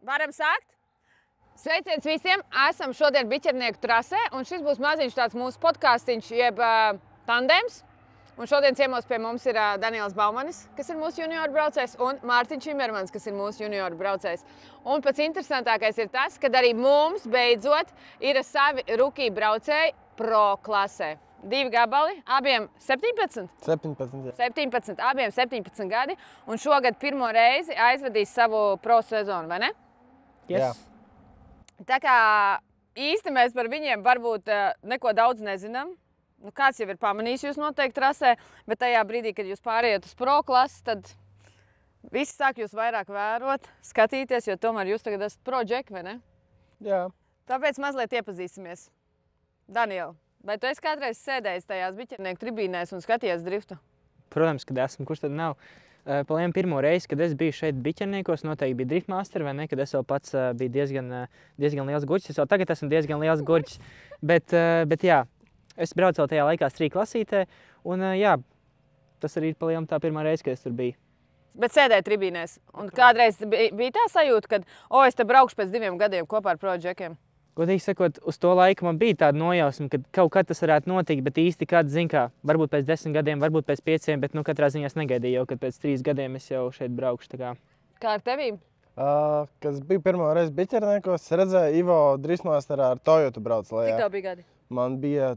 Varam sākt? Sveiciens visiem! Esam šodien Biķernieku trasē, un šis būs maziņš tāds mūsu podkāstiņš, jeb tandems. Un šodien ciemos pie mums ir Daniels Baumanis, kas ir mūsu junioru braucējs, un Mārtiņš Imermans, kas ir mūsu junioru braucējs. Un pats interesantākais ir tas, ka arī mums beidzot ir savi rookie braucēji pro klasē. 2 gabali, abiem 17? 17, jā. 17, abiem 17 gadi, un šogad pirmo reizi aizvadīs savu pro sezonu, vai ne? Jā. Tā kā īsti mēs par viņiem varbūt neko daudz nezinām. Nu, kāds jau ir pamanījis jūs noteikti trasē, bet tajā brīdī, kad jūs pārējat uz pro klasi, tad visi sāk jūs vairāk vērot, skatīties, jo tomēr jūs tagad esat pro džeki, vai ne? Jā. Tāpēc mazliet iepazīsimies. Daniel, vai tu esi kādreiz sēdējis tajās Biķernieku tribīnēs un skatījies driftu? Protams, kad esmu. Kurš tad nav? Paliem pirmo reizi, kad es biju šeit Biķerniekos, noteikti bija driftmaster, vai ne? Kad es vēl pats biju diezgan liels gurķis. Es vēl tagad esmu diezgan liels gurķis. Bet jā, es braucu vēl tajā laikā strī klasītē. Un jā, tas arī ir paliem tā pirmā reize, kad es tur biju. Bet sēdēji tribīnēs. Un kādreiz bija tā sajūta, ka es te braukšu pēc 2 gadiem kopā ar pro džekiem? Godīgi sakot, uz to laiku man bija tāda nojausma, ka kaut kad tas varētu notikt, bet īsti kāds zina kā, varbūt pēc 10 gadiem, varbūt pēc 5, bet katrā ziņā es negaidīju jau, kad pēc 3 gadiem es jau šeit braukšu. Kā ar tevīm? Kad biju pirmo reizi Biķerniekos, redzēju Ivo driftmasterā ar Toyotu brauc lejā. Cik tev bija gadi? Man bija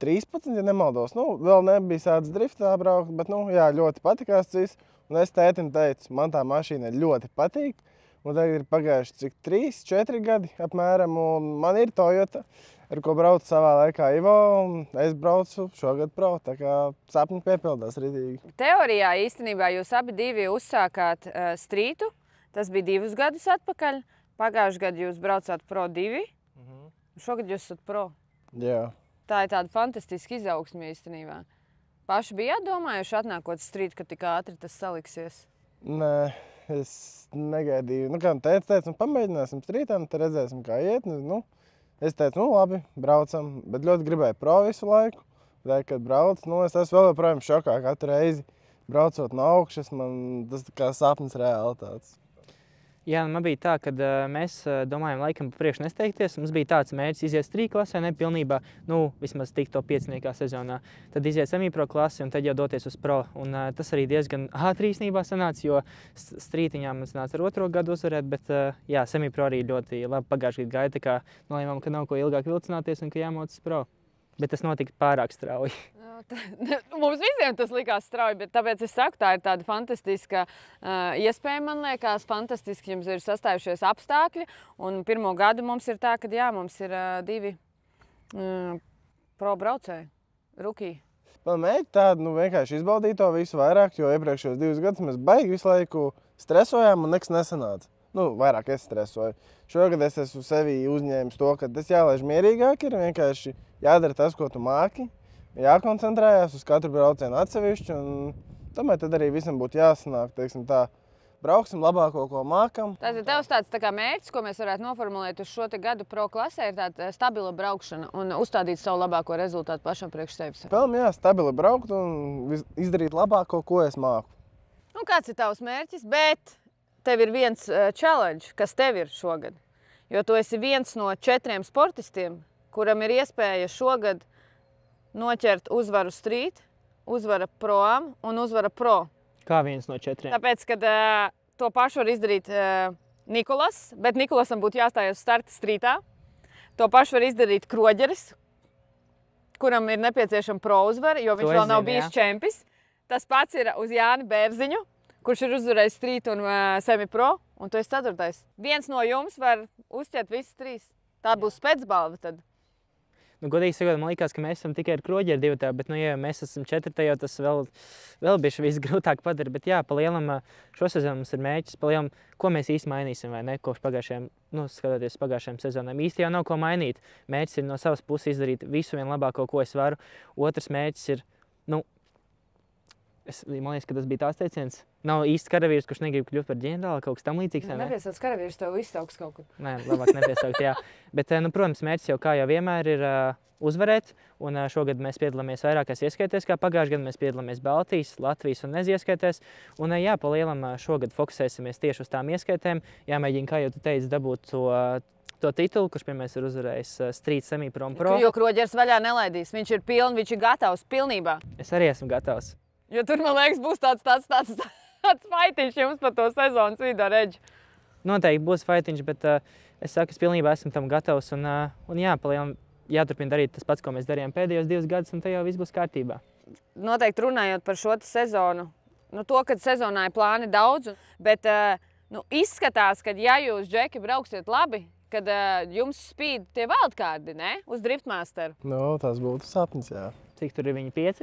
13, ja nemaldos. Vēl nebija sācis driftā braukt, bet jā, ļoti patikās tas. Un es tētim teicu, man tā mašīna ļoti patīk. Un tagad ir pagājuši cik 3, 4 gadi apmēram, un man ir Toyota, ar ko braucu savā laikā Ivo, un es braucu šogad pro, tā kā sapņi piepildās ritīgi. Teorijā īstenībā jūs abi divi uzsākāt strītu, tas bija 2 gadus atpakaļ, pagājuši gadu jūs braucāt pro 2, šogad jūs esat pro. Jā. Tā ir tāda fantastiska izaugsme īstenībā. Paši bijāt domājuši atnākot strītu, ka tik ātri tas saliksies? Nē. Es negaidīju, kā teica, pamēģināsim strītām, tad redzēsim, kā iet. Es teicu, labi, braucam, bet ļoti gribēju pro visu laiku. Kad brauc, es esmu vēl joprojām šokā katru reizi. Braucot no augšas, man tas kā sapnis realitātes. Jā, man bija tā, ka mēs domājam laikam pa priekšu nesteigties. Mums bija tāds mērķis iziet strī klasē, ne pilnībā, vismaz tikt to 5. sezonā. Tad iziet semipro klasi un tad jau doties uz pro. Un tas arī diezgan ātri īstenībā sanāca, jo strītiņā mums nāca ar 2. gadu uzvarēt, bet jā, semipro arī ļoti labi pagājuši gadu gāja, tā kā nolēmām, ka nav ko ilgāk vilcināties un ka jāmaucas pro. Bet tas notika pārāk strauji. Mums visiem tas likās strauji, bet tāpēc es saku, tā ir tāda fantastiska iespēja, man liekas, fantastiski jums ir sastājušies apstākļi, un 1. gadu mums ir tā, ka jā, mums ir 2 pro braucēji, rookie. Man mērķi tādu, vienkārši izbaudīt to visu vairāk, jo iepriekšējos 2 gadus mēs baigi visu laiku stresojām un nekas nesanāca. Vairāk es stresoju. Šogad es esmu sevi uzņēmis to, ka tas jālaiž mierīgāk ir, vienkārši jādara tas, ko tu māki. Jākoncentrējās uz katru braucienu atsevišķi, un tomēr tad arī visam būtu jāsanāk, teiksim tā, brauksim labāko, ko mākam. Tātad tevs tāds mērķis, ko mēs varētu noformulēt uz šo te gadu pro klasē, ir tāda stabila braukšana un uzstādīt savu labāko rezultātu pašam priekš sevis. Pelnām, jā, stabili braukt un izdarīt labāko, ko es māku. Kāds ir tavs mērķis, bet tev ir viens challenge, kas tev ir šogad, jo tu esi viens no 4 sportistiem, kuram ir iespēja šogad noķert uzvaru strīt, uzvara proam un uzvara pro. Kā viens no 4. Tāpēc, kad to pašu var izdarīt Nikolas, bet Nikolasam būtu jāstājas starta strītā. To pašu var izdarīt Kroģeris, kuram ir nepieciešama pro uzvara, jo viņš vēl nav bijis čempis. Tas pats ir uz Jāni Bērziņu, kurš ir uzvarējis strītu un semipro, un tu esi 4. Viens no jums var uzķert visas 3. Tā būs spēcbalva tad. Godīgi sakot, man liekas, ka mēs esam tikai ar Kroģeri 2, bet, ja mēs esam 4, tas vēl bišķi viss grūtāk padara. Bet jā, palielam šo sezonu mums ir mērķis, palielam, ko mēs īsti mainīsim, vai ne, kopš pagājušajām, skatoties pagājušajām sezonām. Īsti jau nav ko mainīt. Mērķis ir no savas puses izdarīt visu vien labāko, ko es varu. Otrs mērķis ir, man liekas, ka tas bija tās teiciens, Nav īsts karavīrs, kurš negrib kļūt par ģenerāli, kaut kas tam līdzīgs. Nepiesauc karavīrs, tev izsauks kaut kur. Nē, labāk nepiesaukt, jā. Bet, protams, mērķis jau kā jau vienmēr ir uzvarēt. Un šogad mēs piedalāmies vairākās ieskaitēs, kā pagājušajā gadā mēs piedalāmies Baltijas, Latvijas un nezieskaitēs. Un jā, pa lielam šogad fokusēsimies tieši uz tām ieskaitēm. Jāmēģina, kā jau tu teici, dabūt to titulu, kurš pirmais ir uzvarējis Street Semi-Pro un Pro. Jo Kroģers vaļā nelaidīs. Viņš ir pilns, viņš ir gatavs pilnībā. Es arī esmu gatavs. Jo tur, man liekas, būs tāds faitiņš jums par to sezonas vidu ar Edži. Noteikti būs faitiņš, bet es saku, es pilnībā esmu tam gatavs. Un jā, palielam jāturpina darīt tas pats, ko mēs darījām pēdējos 2 gadus, un te jau viss būs kārtībā. Noteikti runājot par šo sezonu, to, kad sezonā ir plāni daudz, bet izskatās, ka ja jūs, Džeki, brauksiet labi, kad jums spīd tie wildcardi, ne? Uz Driftmasteru. Tas būtu sapnis, jā. Cik tur ir viņi 5?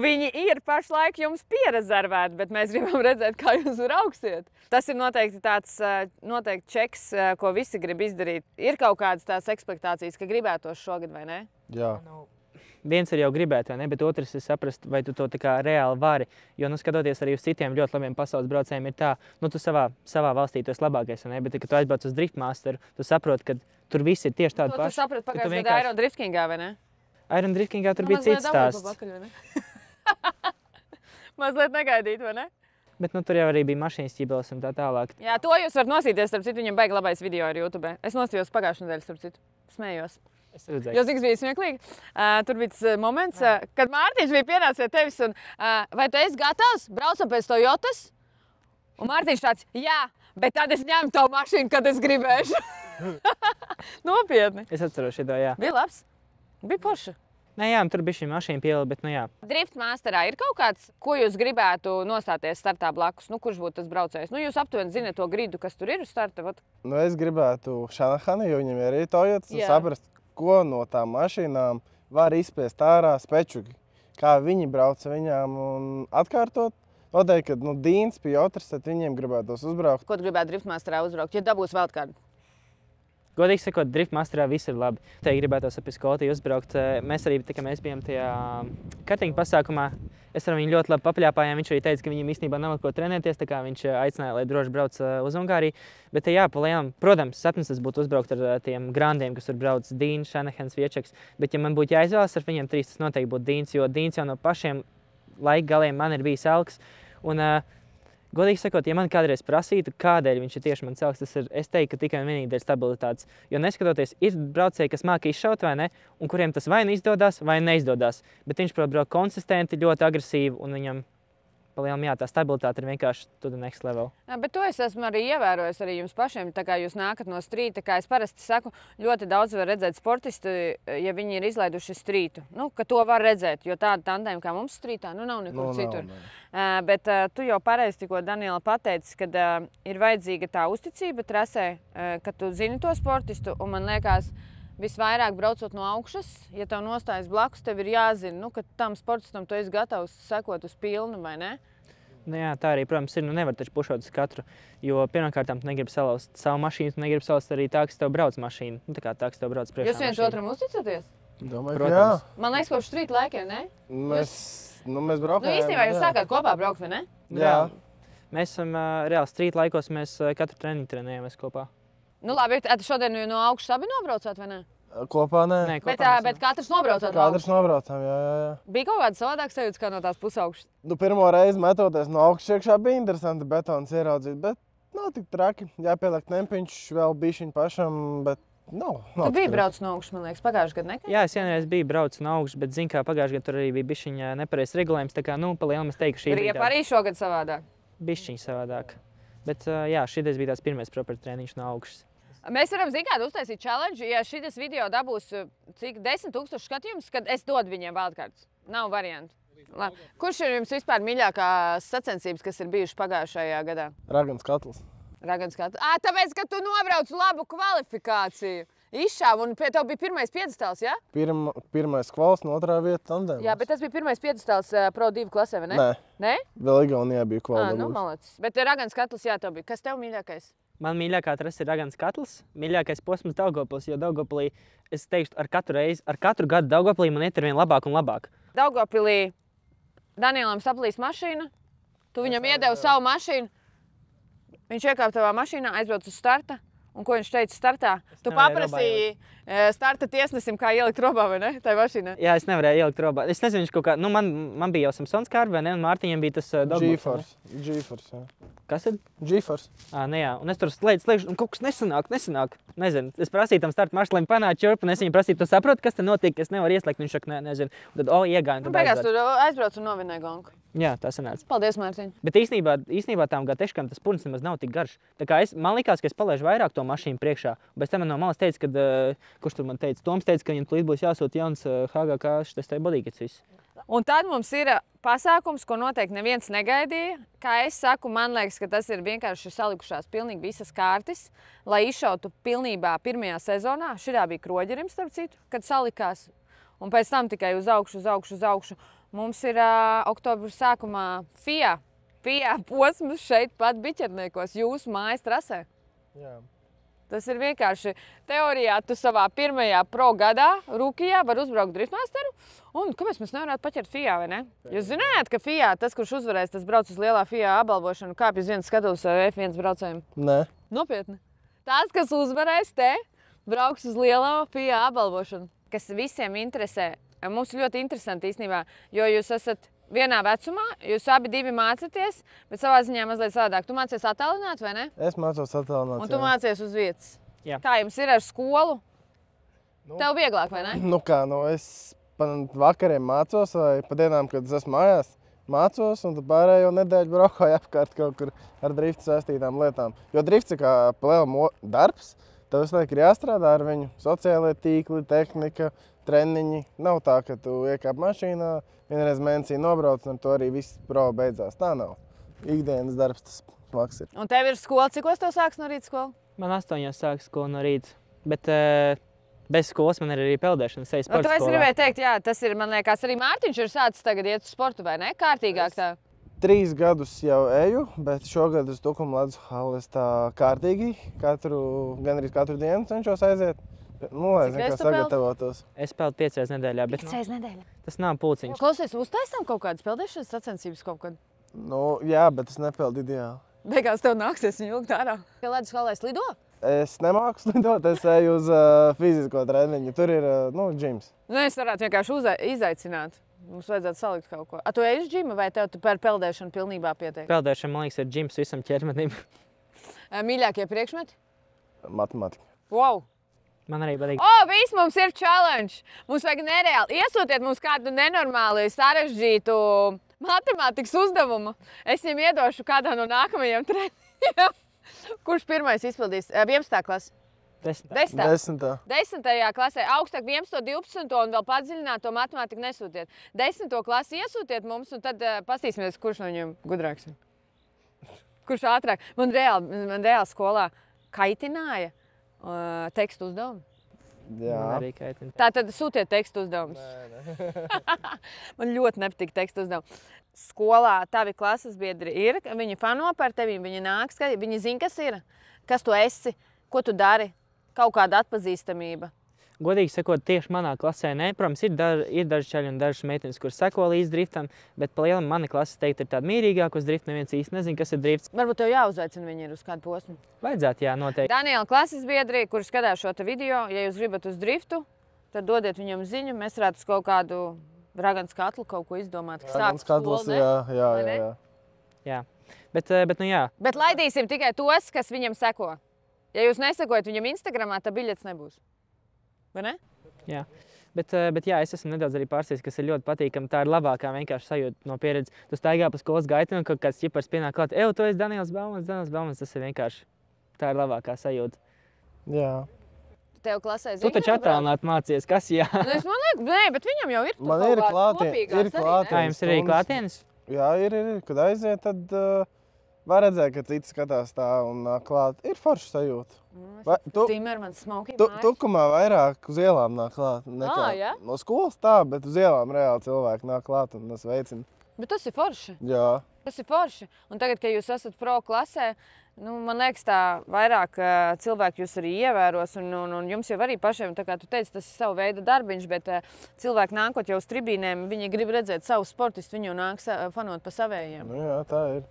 Viņi ir pašlaik jums pierezervēti, bet mēs gribam redzēt, kā jūs brauksiet. Tas ir noteikti tāds čeks, ko visi grib izdarīt. Ir kaut kādas tās ekspektācijas, ka gribētos šogad, vai ne? Jā. Viens ir jau gribēt, vai ne, bet otrs ir saprast, vai tu to tā kā reāli vari. Jo, skatoties arī uz citiem ļoti labiem pasaules braucējiem, ir tā, tu savā valstī tu esi labākais, vai ne, bet, kad tu aizbrauc uz Driftmasteru, tu saproti, ka tur viss ir tieši tādi paši. Tu saprati pagājušajā gadā Iron Driftkingā, vai ne? Iron Driftkingā tur bija cits stāsts. Mazliet negaidīt, vai ne? Bet tur jau arī bija mašīnas ķibeles un tā tālāk. Jā, to jūs varat nosīties, starp citu, viņam baigi labais video ar YouTube. Es nosījos pagājušajā nedēļā, starp citu. Smējos. Es redzēju. Jo cik bija smieklīgi. Tur bija tas moments, kad Mārtiņš bija pienācis pie tevis un vai tu esi gatavs? Braucam pēc Toyotas? Un Mārtiņš tāds, jā, bet tad es ņemu tavu mašīnu, kad es gribēšu. Nopietni. Es atceros šito, jā. Bija labs. Bija forši. Nē, jā, tur bija šī mašīna piela, bet jā. Driftmasterā ir kaut kāds, ko jūs gribētu nostāties startā blakus? Kurš būtu tas braucējs? Jūs aptuveni zināt to gridu, kas tur ir uz starta. Es gribētu Shanahani, jo viņam ir arī Toyotas, un saprast, ko no tām mašīnām var izspiest ārā spečuki. Kā viņi brauc viņām un atkārtot. Noteikti, kad Dīns pie otras, tad viņiem gribētos uzbraukt. Ko tu gribētu Driftmasterā uzbraukt, ja dabūs wildcard? Godīgi sakot, Driftmasterā viss ir labi. Te gribētos ap Skotiju uzbraukt. Mēs arī, tā kā mēs bijām tajā kartinga pasākumā, es ar viņu ļoti labi papļāpājām. Viņš arī teica, ka viņam īstenībā nav ko trenēties, tā kā viņš aicināja, lai droši brauc uz Ungāriju. Bet jā, palielam, protams, sapnis tas būtu uzbraukt ar tiem grandiem, kas tur brauc Dīns, Shanahans, Viečeks. Bet ja man būtu jāizvēlas ar viņiem 3, tas noteikti būtu Dīns, jo Dīns jau no pašiem laika galiem man ir bijis elks. Un, godīgi sakot, ja man kādreiz prasītu, kādēļ viņš ir tieši mans elks, tas ir, es teiktu, ka tikai un vienīgi dēļ stabilitātes. Jo neskatoties, ir braucēji, kas māca izšaut vai ne, un kuriem tas vai nu izdodas, vai neizdodas. Bet viņš brauc konsistenti, ļoti agresīvi, un viņam palielam, jā, tā stabilitāte ir vienkārši to the next level. Jā, bet to es esmu arī ievērojis arī jums pašiem, tā kā jūs nākat no strīta, kā es parasti saku, ļoti daudz var redzēt sportistu, ja viņi ir izlaiduši strītu. Ka to var redzēt, jo tāda tandēma kā mums strītā, nav nekur citur. Bet tu jau pareizi tikko, Daniela, pateici, ka ir vajadzīga tā uzticība trasē, ka tu zini to sportistu, un man liekas, visvairāk braucot no augšas, ja tev nostājas blakus, tev ir jāzina, ka tam sportistam tu esi gatavs sekot uz pilnu, vai ne? Jā, tā arī, protams, ir. Nevar taču pušot uz katru, jo pirmkārt tu negribi salauzt savu mašīnu, tu negribi salauzt arī tā, kas tev brauc mašīnu. Tā kā tā, kas tev brauc priekšā mašīnu. Jūs viens otram uzticaties? Domāju, ka jā. Man liekas, kopš strīta laikiem, ne? Mēs braukājām. Īstenībā jūs sākāt kopā braukt, vai ne? Jā. Mēs esam reāli strīta laikos, mēs katru treniņu trenējamies kopā. Labi, šodien no augšas abi nobraucāt, vai ne? Kopā nē. Bet katrs nobraucāt? Katrs nobraucām, jā. Bija kaut kāds savādāks sajūts kā no tās pusaugšas? Pirmo reizi metoties no augšas iekšā bija interesanti betons ieraudzīt, bet nav tik traki. Jāpieliek tempiņš vēl bišķiņ pašam, bet nav. Tu biji braucis no augšas, man liekas, pagājušajā gadā, ne? Jā, es vienreiz biju braucis no augšas, bet zinu, kā pagājušajā gadā tur arī bija bišķiņ nepareizs regulējums, tā kā, palielam es teiktu, ka šī bija Riepa arī šogad savādāk? Bišķiņ savādāk. Bet jā, šitais bija tās pirmais proper treniņš no augšas. Mēs varam zināt, uztaisīt challenge, ja šis video dabūs cik 10 000 skatījumus, kad es dodu viņiem wildcards. Nav variantu. Kurš ir jums vispār mīļākās sacensības, kas ir bijušas pagājušajā gadā? Ragans katls. Ragans katls. Tāpēc, ka tu nobrauc labu kvalifikāciju. Izšāva, un pie tev bija pirmais piedestāls, jā? Pirmais kvals, no otrā vieta tandēmas. Jā, bet tas bija pirmais piedestāls Pro 2 klasē, vai ne? Nē. Nē? Vēl Igaunijā bija kvala. Malacis. Bet Ragans katls, jā, tev bija. Kas tev mīļākais? Man mīļākā trasa ir Ragans katls, mīļākais posms Daugavpils, jo Daugavpilī, es teikšu, ar katru gadu Daugavpilī man iet ar vien labāk un labāk. Daugavpilī Danielam saplīs mašīna, Tu viņam iedevi savu mašīnu. Viņš iekāpa tavā mašīnā, aizbrauc uz starta. Un ko viņš teica startā? Tu paprasīji starta tiesnesim, kā ielikt robā, vai ne? Tai mašīnā. Jā, es nevarēju ielikt robā. Es nezinu, viņš kaut kā, nu man bija jau Samsons kārta, vai ne? Un Mārtiņam bija tas GeForce, jā. Kas tad? GeForce. Nu jā, un es tur slēdzu, un kaut kas nesanāk. Nezinu. Es prasīju tam starta maršalim panākt čurp, un es viņam prasīju, tu saproti, kas te notiek, es nevaru ieslēgt, viņš saka, nezinu. Un tad, iegāju, un tad Beigās tu aizbrauc un novinēji gonku. Jā, tā sanāca. Paldies, Mārtiņ. Bet īstenībā tām gateškām tas purns nemaz nav tik garš. Tā kā man likās, ka es palaižu vairāk to mašīnu priekšā. Bez tam man no malas teica, kad, kurš tur man teica? Toms teica, ka viņam tūlīt būs jāsūt jauns HGK testē bodīkets viss. Un tad mums ir pasākums, ko noteikti neviens negaidīja. Kā es saku, man liekas, ka tas ir vienkārši salikušās pilnīgi visas kārtas, lai izšautu pilnībā pirmajā sezonā. Šitā bija Kroģerim, starp citu, kad salikās. Un pēc tam tikai uz augšu. Mums ir oktobra sākumā FIA posms šeit pat Biķerniekos, jūsu mājas trasē. Jā. Tas ir vienkārši teorijā, tu savā pirmajā pro gadā, rūkijā, var uzbraukt driftmasteru. Un kāpēc mēs nevarētu paķert FIA, vai ne? Jūs zinājāt, ka FIA, tas, kurš uzvarēs, tas brauc uz lielā FIA apbalvošanu, kāpj uz viens skatuves F1 braucējiem? Nē. Nopietni. Tās, kas uzvarēs te, brauks uz lielā FIA apbalvošanu. Kas visiem interesē. Mums ir ļoti interesanti īstenībā, jo jūs esat vienā vecumā, jūs abi divi mācāties, bet savā ziņā mazliet savādāk. Tu mācies attālināt, vai ne? Es mācos attālināt, un tu mācies uz vietas. Jā. Kā jums ir ar skolu? Tev vieglāk, vai ne? Es vakariem mācos, vai pa dienām, kad es esmu mājās, mācos, un tad pārējo nedēļu braukoju apkārt kaut kur ar driftu saistītām lietām. Jo drifts ir kā plēla darbs, tev visu laiku ir jāstrādā ar viņu. Sociālie tīkli, tehnika, treniņi. Nav tā, ka tu iekāp mašīnā, vienreiz mēnesī nobrauc, un ar to arī viss prova beidzās. Tā nav. Ikdienas darbs tas smags ir. Un tev ir skola, cikos tev sāks no rīta skola? Man 8 sāks skola no rīta, bet bez skolas man ir arī peldēšana, sejas sporta skolā. Es gribēju teikt, jā, tas ir, man liekas, arī Mārtiņš ir sācis tagad iet uz sportu, vai ne? Kārtīgāk tā. 3 gadus jau eju, bet šogad uz Tukuma ledus halles tā kārtīgi. Gandrīz katru dienu cenšos aiziet. Lai es kā sagatavotos. Es peldu 5 reizes nedēļā, bet 5 reizes nedēļā? Tas nav pulciņš. Klausies, uztaisām kaut kādas peldēšanas sacensības kaut kad? Jā, bet es nepeldu ideāli. Beigās tev nāksies viņu ilgt ārā. Pie ledus hallēs lido? Es nemāku slidot, es eju uz fizisko treniņu. Tur ir, džims. Es varētu vienkārši izaicināt. Mums vajadzētu salikt kaut ko. Tu ej uz džimu vai tev par peldēšanu pilnībā pietiek? Peldēšana, man liekas, ir džims visam ķermenim. Mīļākie priekšmeti? Matematika. Wow! Man arī patīk. Viss mums ir challenge. Mums vajag nereāli. Iesūtiet mums kādu nenormāli sarežģītu matemātikas uzdevumu. Es viņam iedošu kādā no nākamajiem treniņiem. Kurš pirmais izpildīs? 11. klase? 10. 10. klasē. Augstāk 11. 12. un vēl padziļināto matemātiku nesūtiet. 10. klasi iesūtiet mums un tad pastīsimies, kurš no viņiem gudrāks ir. Kurš ātrāk. Man reāli skolā kaitināja tekstu uzdevumu. Jā. Tā tad sūtiet tekstu uzdevumus. Man ļoti nepatīk tekstu uzdevumu. Skolā tavi klases biedri ir, viņi fano par tevi, viņi nāk, viņi zina, kas ir, kas tu esi, ko tu dari, kaut kāda atpazīstamība. Godīgi sakot, tieši manā klasē ne. Protams, ir daži čaļi un dažas meitenes, kuras seko līdz driftam, bet pa lielam mana klase teikt ir tāda mīrīgāka uz driftu, neviens īsti nezina, kas ir drifts. Varbūt tev jāuzaicina viņi ir uz kādu posmu. Vajadzētu, jā, noteikti. Daniela klases biedri, kuri skatās šo te video, ja jūs gribat uz driftu, tad dodiet viņam ziņu, mēs varētu uz kaut kādu ragans katlu kaut ko izdomāt, kas sāk skolu, ne? Jā. Bet nu jā. Bet laidīsim tikai tos, kas viņam seko. Ja jūs nesakojat viņam Instagramā, tad biļets nebūs. Vai ne? Jā. Bet jā, es esmu nedaudz arī pārsteigts, kas ir ļoti patīkami. Tā ir labākā vienkārši sajūta no pieredzes. Tu staigā pa skolas gaitu un kaut kāds ķipars pienāk klāt. Tu esi Daniels Baumanis, tas ir vienkārši. Tā ir labākā sajūta. Jā. Tev klasē zina? Tu taču attālināt mācies, kas jā? Es man liekas, nē, bet viņam jau ir man ir klātienes. Kā jums ir arī klātienes? Jā, ir. Kad aiziet, tad var redzēt, ka citi skatās tā un nāk klāt. Ir forša sajūta. Timermans smoky mājas. Tukumā vairāk uz ielām nāk klāt. Jā? No skolas tā, bet uz ielām reāli cilvēki nāk klāt un tas veicina. Bet tas ir forši. Jā. Tas ir forši. Un tagad, kad jūs esat pro klasē, man liekas, tā vairāk cilvēki jūs arī ievēros. Un jums jau arī pašiem, tā kā tu teici, tas ir savu veidu darbiņš, bet cilvēki nākot jau uz tribīnēm, viņi grib redzēt savu sportistu, viņi jau nāk fanot pa savējiem. Nu jā, tā ir.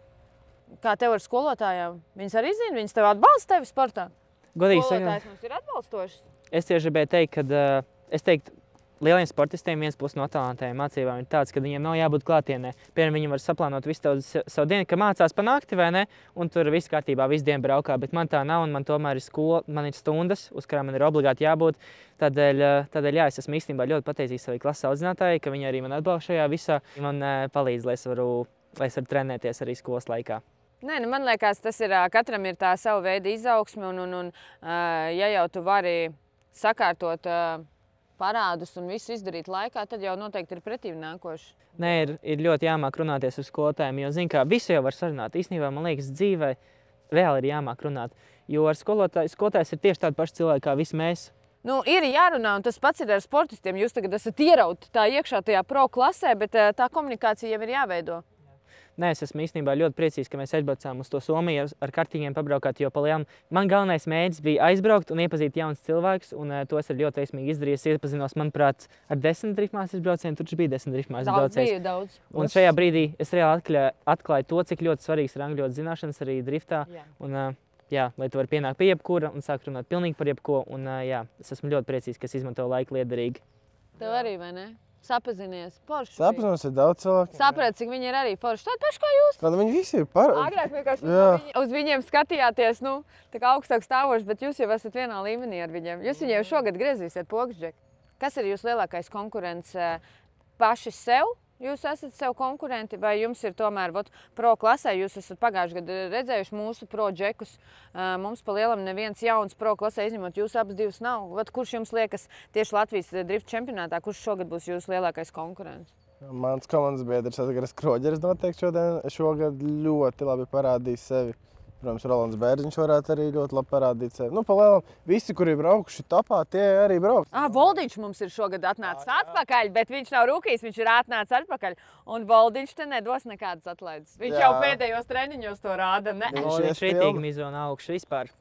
Kā tev ar skolotājām? Viņas arī zina, viņas tev atbalsta tevi sportā? Godīgi Skolotājs mums ir atbalstošs. Es tieši gribēju teikt, ka lieliem sportistiem viens puses no talantiem mācībām ir tāds, ka viņiem nav jābūt klātienē. Piemēram, viņi var saplānot visu savu dienu, ka mācās pa nakti vai ne, un tur viss kārtībā, visu dienu braukā, bet man tā nav, un man tomēr ir skola, man ir stundas, uz kurām man ir obligāti jābūt. Tādēļ jā, es esmu īstenībā ļoti pateicīgs savai klases audzinātājai, ka viņi arī man atbalsta šajā visā. Man palīdz, lai es varu trenēties arī skolas laikā. Nē, man liekas, tas ir, katram ir tā sava veida izaugsme, un ja jau tu vari sakārtot parādus un visu izdarīt laikā, tad jau noteikti ir pretīm nākoši. Nē, ir ļoti jāmāk runāties ar skolotājiem, jo, zin kā, visu jau var sarunāt. Īstenībā, man liekas, dzīvē reāli ir jāmāk runāt, jo ar skolotājs ir tieši tādi paši cilvēki kā visi mēs. Ir jārunā, un tas pats ir ar sportistiem. Jūs tagad esat ierauti tā iekšā tajā pro klasē, bet tā komunikācija jau ir jāveido. Nē, es esmu īstenībā ļoti priecīgs, ka mēs aizbraucām uz to Somiju ar kartiņiem pabraukāt, jo man galvenais mērķis bija aizbraukt un iepazīt jaunus cilvēkus, un to es ļoti veiksmīgi izdarīju. Es iepazinos, manuprāt, ar 10 driftmājas braucieniem, tur bija 10 driftmājas braucējs. Daudz. Un šajā brīdī es reāli atklāju to, cik ļoti svarīgs ir angļu valodas zināšanas arī driftā. Un, lai tu vari pienākt pie jebkura un sākt runāt pilnīgi par jebko. Un, es esmu ļoti priecīgs, ka es izmantoju laiku liederīgi. Tev arī, vai ne? Sapazinies. Sapazinies ar daudz cilvēku. Saprāt, cik viņi ir arī forši. Tādi paši kā jūs. Kāda viņi visi ir par... Agrāk vienkārši uz viņiem skatījāties, tā kā augstāk stāvoši, bet jūs jau esat vienā līmenī ar viņiem. Jūs viņiem šogad griezīsiet pokšdžeku. Kas ir jūs lielākais konkurents paši sev? Jūs esat sev konkurenti, vai jums ir tomēr pro klasē? Jūs esat pagājuši gadu redzējuši mūsu pro džekus. Mums pa lielam neviens jauns pro klasē, izņemot jūs abas divas nav. Kurš jums liekas tieši Latvijas drift čempionātā, kurš šogad būs jūsu lielākais konkurents? Mans komandas biedrs Edgars Kroģers noteikti šogad ļoti labi parādīs sevi. Protams, Rolands Bērziņš varētu arī ļoti labi parādīt sevi. Palielam, visi, kuri ir braukuši topā, tie arī brauks. Voldiņš mums ir šogad atnācis atpakaļ, bet viņš nav rūkījis, viņš ir atnācis atpakaļ. Un Voldiņš te nedos nekādas atlaides. Viņš jau pēdējos treniņos to rāda. Voldiņš ritīgi mizo no augšu vispār,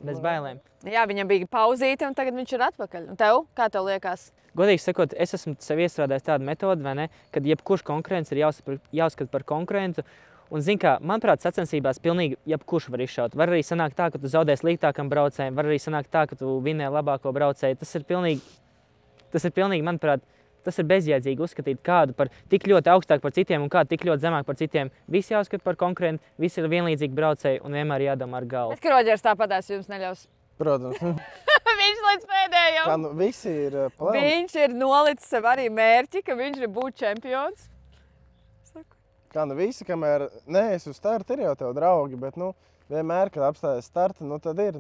bez bailēm. Jā, viņam bija pauzīte, un tagad viņš ir atpakaļ. Un tev, kā tev liekas? Godīgi sakot, es esmu sev iestrādājis tādu metodi, vai ne, kad jebkurš konkurents ir jāuzskata par konkurentu. Un, zin kā, manuprāt, sacensībās pilnīgi jebkurš var izšaut. Var arī sanākt tā, ka tu zaudē sliktākam braucējam, var arī sanākt tā, ka tu vinē labāko braucēju. Tas ir pilnīgi, manuprāt, tas ir bezjēdzīgi uzskatīt kādu par tik ļoti augstāk par citiem un kādu tik ļoti zemāk par citiem. Visi jāuzskata par konkurentu, visi ir vienlīdzīgi braucēji un vienmēr jādomā ar galvu. Bet Kroģers tāpatās jums neļaus. Protams. Viņš līdz pēdējam. Kā visi ir Viņš ir nolicis sev arī mērķi, ka viņš ir būt čempions. Kā visi, kamēr neesi uz starta, ir jau tev draugi, bet vienmēr, kad apstājas starta, tad ir,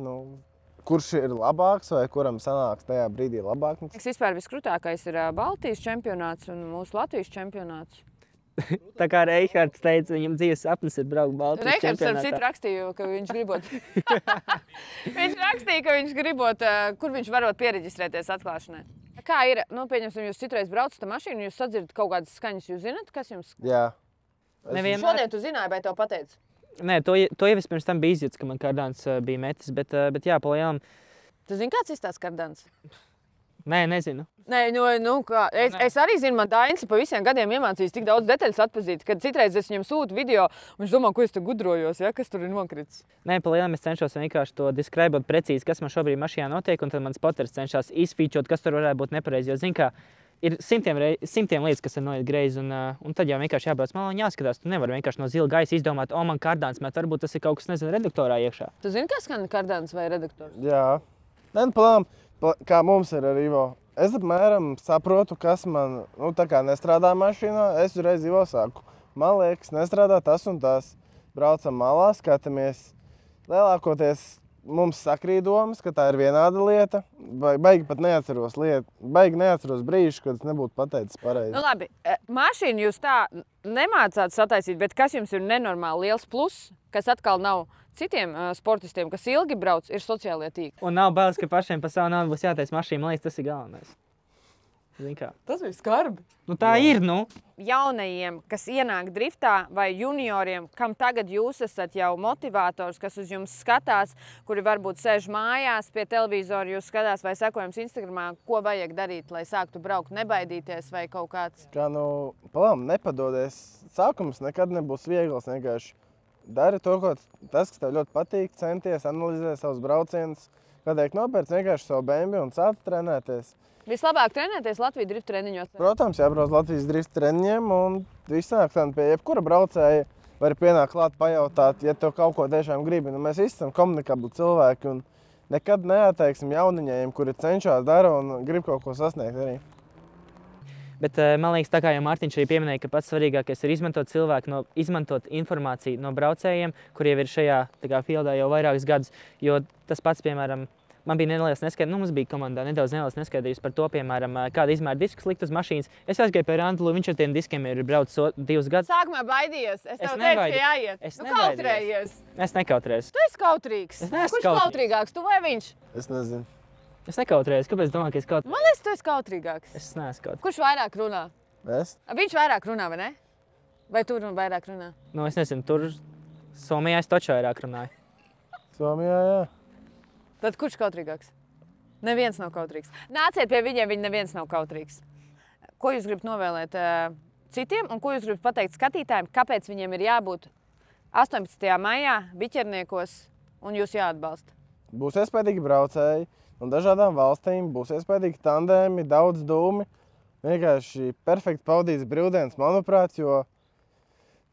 kurš ir labāks vai kuram sanāks tajā brīdī labāk. Vispār viskrutākais ir Baltijas čempionāts un mūsu Latvijas čempionāts. Tā kā Reihards teica, viņam dzīves sapnis ir braukt Baltijas čempionātā. Reihards starp rakstīja, ka viņš gribot. Viņš rakstīja, ka viņš gribot, kur viņš varot piereģistrēties atklāšanai. Kā ir, pieņemsim, jūs citreiz braucat ar mašīnu, jūs sadzirdat kaut kādas skaņas, jūs zināt, kas jums? Jā. Šodien tu zināji, vai tev pateici? Nē, to jau es pirms tam biju izjūts, ka man kardāns bija metis, bet jā, pa lielam. Tu zini, kāds izstās kardāns? Nē, nezinu. Nē, es arī zinu, man Dainis pa visiem gadiem iemācījis tik daudz detaļas atpazīt, kad citreiz es viņam sūtu video, un viņš domā, ko es te gudrojos, kas tur ir nokritis. Nē, pa lielam es cenšos vienkārši to describot precīzi, kas man šobrīd mašīnā notiek, un tad mans spotters cenšas izfīčot, kas tur varētu būt nepareizi, jo zin kā, ir simtiem lietas, kas ir noiet greizi, un tad jau vienkārši jābrauc malā un jāskatās. Tu nevari vienkārši no zila gaisa izdomāt, man kardāns met, varbūt tas ir kaut kas, nezinu, redaktorā iekšā. Tu zini, kas skan kardāns vai redaktors? Jā. Palām, kā mums ir ar Ivo. Es apmēram saprotu, kas man, tā kā nestrādā mašīnā, es uzreiz Ivo saku. Man liekas, nestrādā tas un tas. Braucam malā, skatāmies. Lielākoties mums sakrīt domas, ka tā ir vienāda lieta. Baigi pat neatceros lietu. Baigi neatceros brīžu, kad es nebūtu pateicis pareizi. Labi, mašīnu jūs tā nemācāt sataisīt, bet kas jums ir nenormāli liels pluss, kas atkal nav citiem sportistiem, kas ilgi brauc, ir sociālie tīkli. Un nav bailes, ka pašiem pa savu naudu būs jātaisa mašīna. Man liekas, tas ir galvenais. Zini kā. Tas bija skarbi. Nu, tā ir, nu. Jaunajiem, kas ienāk driftā, vai junioriem, kam tagad jūs esat jau motivators, kas uz jums skatās, kuri varbūt sēž mājās pie televizora, jūs skatās vai sekojums Instagramā, ko vajag darīt, lai sāktu braukt, nebaidīties vai kaut kāds? Kā nu, palām, nepadodies. Sākums nekad nebūs viegls, vienkārši dari to, kas tev ļoti patīk, centies, analizē savus braucienus. Kad tiek nopērts vienkārši savu BMW un sāc trenēties. Vislabāk trenēties Latvijas drift treniņos? Protams, jābrauc Latvijas drift treniņiem un viss nāk tā, pie jebkura braucēja var pienākt klāt pajautāt, ja tev kaut ko tiešām gribi. Nu, mēs visi esam komunikabli cilvēki un nekad neatteiksim jauniņiem, kuri cenšas dara un grib kaut ko sasniegt arī. Bet man liekas, tā kā jau Mārtiņš arī pieminēja, ka pats svarīgākais ir izmantot informāciju no braucējiem, kuri jau ir šajā fieldā jau vairākus gadus. Jo tas pats, piemēram, man bija neliels neskaidrības, mums bija komandā nedaudz neliels neskaidrības par to, piemēram, kāda izmēra diskus likt uz mašīnas. Es aizgāju pie Randlu, viņš ar tiem diskiem ir braucis 2 gadus. Sākumā baidījies. Es tev teicu, ka jāiet. Es kautrējies. Es nekautrējos. Tu esi kautrīgs. Es neesmu Kurš kautrīgāks, tu vai viņš? Es nezinu. Es nekautrējos. Kāpēc domāju, ka es kautrējos? Man liekas, tu esi kautrīgāks. Es neesmu kautrējos. Kurš vairāk runā? Es? Viņš vairāk runā, vai ne? Vai tu vairāk runā? Nu, es nezinu, tur Somijā es taču vairāk runāju. Somijā, jā. Tad kurš kautrīgāks? Neviens nav kautrīgs. Nāciet pie viņiem, viņi neviens nav kautrīgs. Ko jūs gribat novēlēt citiem un ko jūs gribat pateikt skatītājiem, kāpēc viņiem ir jābūt 18. maijā Biķerniekos un jūs jāatbalsta? Būs iespējīgi braucēji no dažādām valstīm, būs iespējīgi tandēmi, daudz dūmi. Vienkārši perfekti pavadīts brīvdienas, manuprāt, jo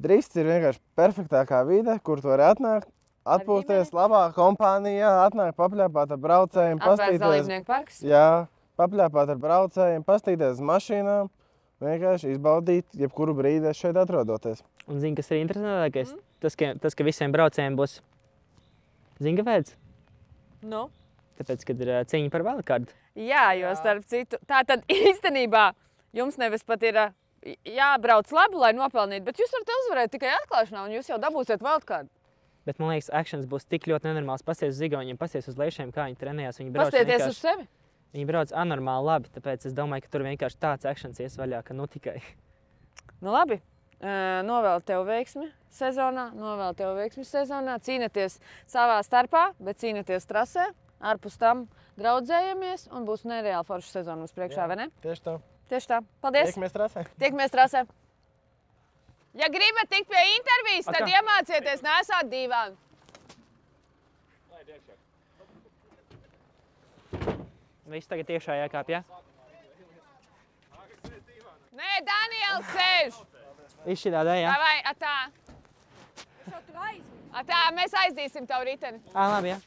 drifts ir vienkārši perfektākā vide, kur tu vari atnākt, atpūsties labā kompānijā, atnākt papļāpāt ar braucējiem, Atvērts dalībnieku parks? Jā, papļāpāt ar braucējiem, pastīties uz mašīnām, vienkārši izbaudīt jebkuru brīdi šeit atrodoties. Un zini, kas ir interesantākais? Tas, ka visiem braucējiem būs zingavēds. Nu? Tāpēc, kad ir cīņa par wildcardu. Jā, jo starp citu, tā tad īstenībā jums nevis pat ir jābrauc labi, lai nopelnītu, bet jūs varat uzvarēt tikai atklāšanā un jūs jau dabūsiet wildcardu. Bet man liekas, actions būs tik ļoti nenormāls. Pasties uz Zigauniem, pasties uz Leišiem, kā viņi trenējās. Pastieties uz sevi? Viņi brauc anormāli labi, tāpēc es domāju, ka tur vienkārši tāds actions ies vaļā, ka nu tikai. Nu labi, novēlu tev veiksmi sezonā, cīnieties savā starpā, bet cīnieties trasē. Ārpus tam draudzējamies un būs nereāli forša sezona mums priekšā, vai ne? Tieši tā. Tieši tā. Paldies! Tiekamies trasē! Ja gribat tikt pie intervijas, tad iemācieties nesāt dīvānu. Viss tagad iekšā jākāp, jā? Nē, Daniels sēž! Izšķirādā, jā? Vai, atā. Atā, mēs aizdīsim tavu riteni. Labi, jā.